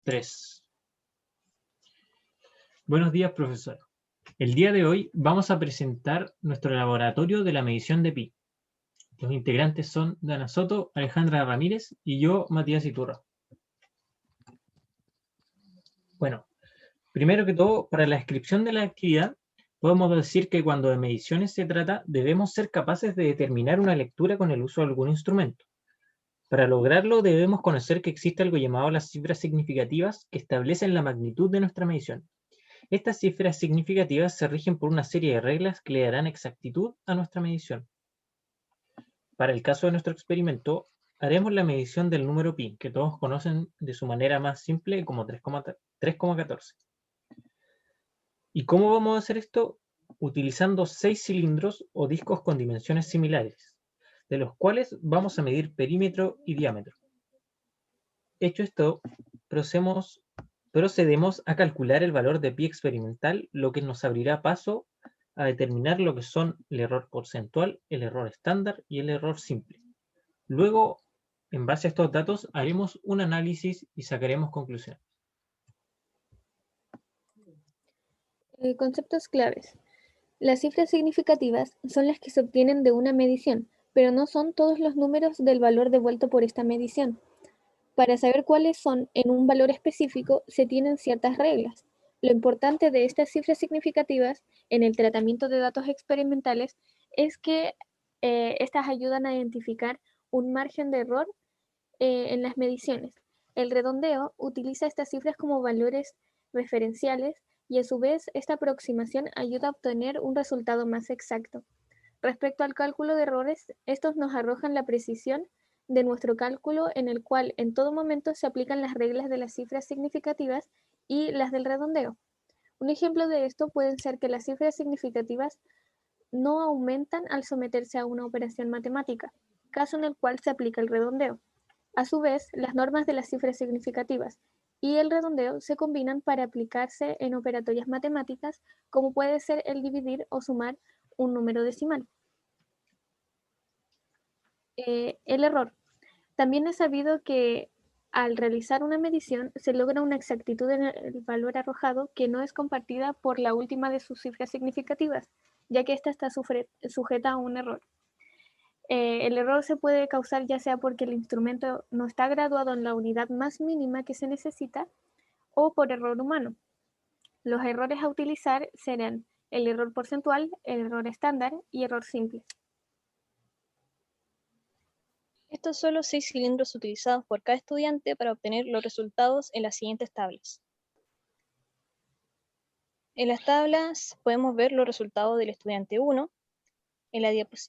3. Buenos días, profesor. El día de hoy vamos a presentar nuestro laboratorio de la medición de pi. Los integrantes son Dana Soto, Alejandra Ramírez y yo, Matías Iturra. Bueno, primero que todo, para la descripción de la actividad, podemos decir que cuando de mediciones se trata, debemos ser capaces de determinar una lectura con el uso de algún instrumento. Para lograrlo, debemos conocer que existe algo llamado las cifras significativas que establecen la magnitud de nuestra medición. Estas cifras significativas se rigen por una serie de reglas que le darán exactitud a nuestra medición. Para el caso de nuestro experimento, haremos la medición del número pi, que todos conocen de su manera más simple como 3,14. ¿Y cómo vamos a hacer esto? Utilizando 6 cilindros o discos con dimensiones similares, de los cuales vamos a medir perímetro y diámetro. Hecho esto, procedemos a calcular el valor de pi experimental, lo que nos abrirá paso a determinar lo que son el error porcentual, el error estándar y el error simple. Luego, en base a estos datos, haremos un análisis y sacaremos conclusiones. Conceptos claves. Las cifras significativas son las que se obtienen de una medición, pero no son todos los números del valor devuelto por esta medición. Para saber cuáles son en un valor específico, se tienen ciertas reglas. Lo importante de estas cifras significativas en el tratamiento de datos experimentales es que estas ayudan a identificar un margen de error en las mediciones. El redondeo utiliza estas cifras como valores referenciales y a su vez esta aproximación ayuda a obtener un resultado más exacto. Respecto al cálculo de errores, estos nos arrojan la precisión de nuestro cálculo en el cual en todo momento se aplican las reglas de las cifras significativas y las del redondeo. Un ejemplo de esto puede ser que las cifras significativas no aumentan al someterse a una operación matemática, caso en el cual se aplica el redondeo. A su vez, las normas de las cifras significativas y el redondeo se combinan para aplicarse en operatorias matemáticas, como puede ser el dividir o sumar un número decimal. El error. También es sabido que al realizar una medición se logra una exactitud en el valor arrojado que no es compartida por la última de sus cifras significativas, ya que ésta está sujeta a un error. El error se puede causar ya sea porque el instrumento no está graduado en la unidad más mínima que se necesita o por error humano. Los errores a utilizar serán el error porcentual, el error estándar y error simple. Estos son los 6 cilindros utilizados por cada estudiante para obtener los resultados en las siguientes tablas. En las tablas podemos ver los resultados del estudiante 1. En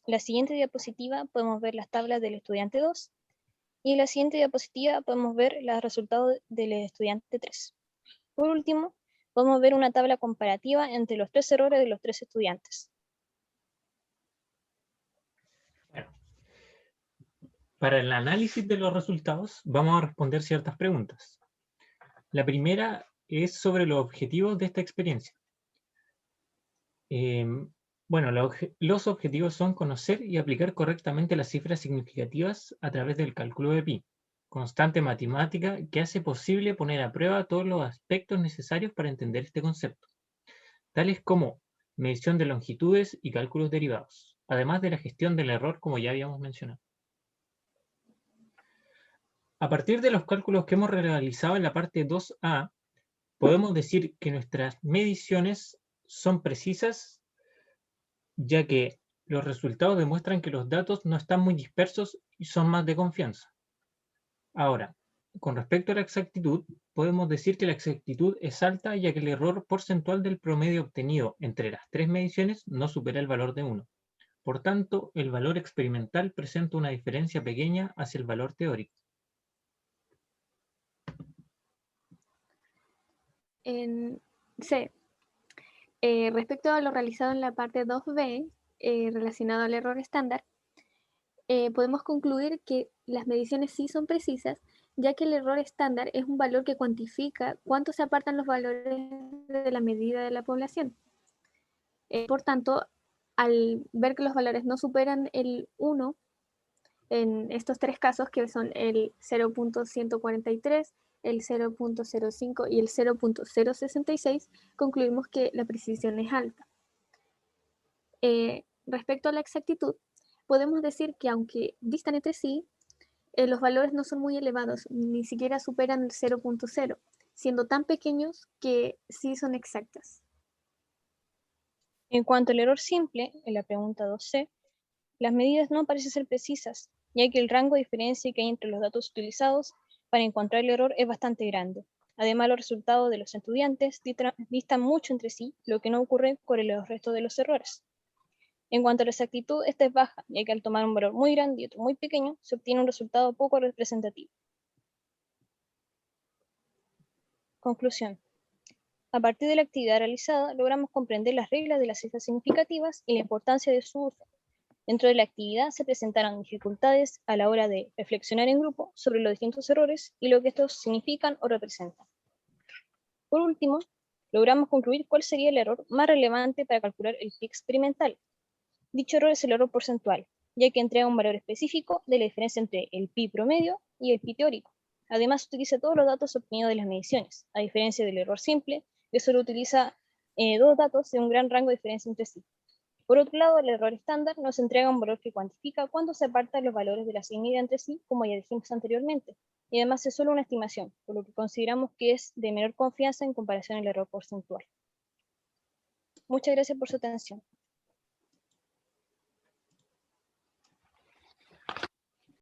la siguiente diapositiva podemos ver las tablas del estudiante 2. Y en la siguiente diapositiva podemos ver los resultados del estudiante 3. Por último, podemos ver una tabla comparativa entre los 3 errores de los 3 estudiantes. Bueno, para el análisis de los resultados, vamos a responder ciertas preguntas. La primera es sobre los objetivos de esta experiencia. Bueno, los objetivos son conocer y aplicar correctamente las cifras significativas a través del cálculo de pi, constante matemática que hace posible poner a prueba todos los aspectos necesarios para entender este concepto, tales como medición de longitudes y cálculos derivados, además de la gestión del error como ya habíamos mencionado. A partir de los cálculos que hemos realizado en la parte 2A, podemos decir que nuestras mediciones son precisas, ya que los resultados demuestran que los datos no están muy dispersos y son más de confianza. Ahora, con respecto a la exactitud, podemos decir que la exactitud es alta, ya que el error porcentual del promedio obtenido entre las 3 mediciones no supera el valor de 1. Por tanto, el valor experimental presenta una diferencia pequeña hacia el valor teórico. En C. Respecto a lo realizado en la parte 2B, relacionado al error estándar, podemos concluir que las mediciones sí son precisas, ya que el error estándar es un valor que cuantifica cuánto se apartan los valores de la medida de la población. Por tanto, al ver que los valores no superan el 1, en estos 3 casos, que son el 0.143, el 0.05 y el 0.066, concluimos que la precisión es alta. Respecto a la exactitud, podemos decir que aunque distan entre sí, los valores no son muy elevados, ni siquiera superan el 0.0, siendo tan pequeños que sí son exactas. En cuanto al error simple, en la pregunta 2C, las medidas no parecen ser precisas, ya que el rango de diferencia que hay entre los datos utilizados para encontrar el error es bastante grande. Además, los resultados de los estudiantes distan mucho entre sí, lo que no ocurre con el resto de los errores. En cuanto a la exactitud, esta es baja, ya que al tomar un valor muy grande y otro muy pequeño, se obtiene un resultado poco representativo. Conclusión. A partir de la actividad realizada, logramos comprender las reglas de las cifras significativas y la importancia de su uso. Dentro de la actividad se presentaron dificultades a la hora de reflexionar en grupo sobre los distintos errores y lo que estos significan o representan. Por último, logramos concluir cuál sería el error más relevante para calcular el pi experimental. Dicho error es el error porcentual, ya que entrega un valor específico de la diferencia entre el pi promedio y el pi teórico. Además, utiliza todos los datos obtenidos de las mediciones, a diferencia del error simple, que solo utiliza dos datos de un gran rango de diferencia entre sí. Por otro lado, el error estándar nos entrega un valor que cuantifica cuándo se apartan los valores de la serie media entre sí, como ya dijimos anteriormente, y además es solo una estimación, por lo que consideramos que es de menor confianza en comparación al error porcentual. Muchas gracias por su atención.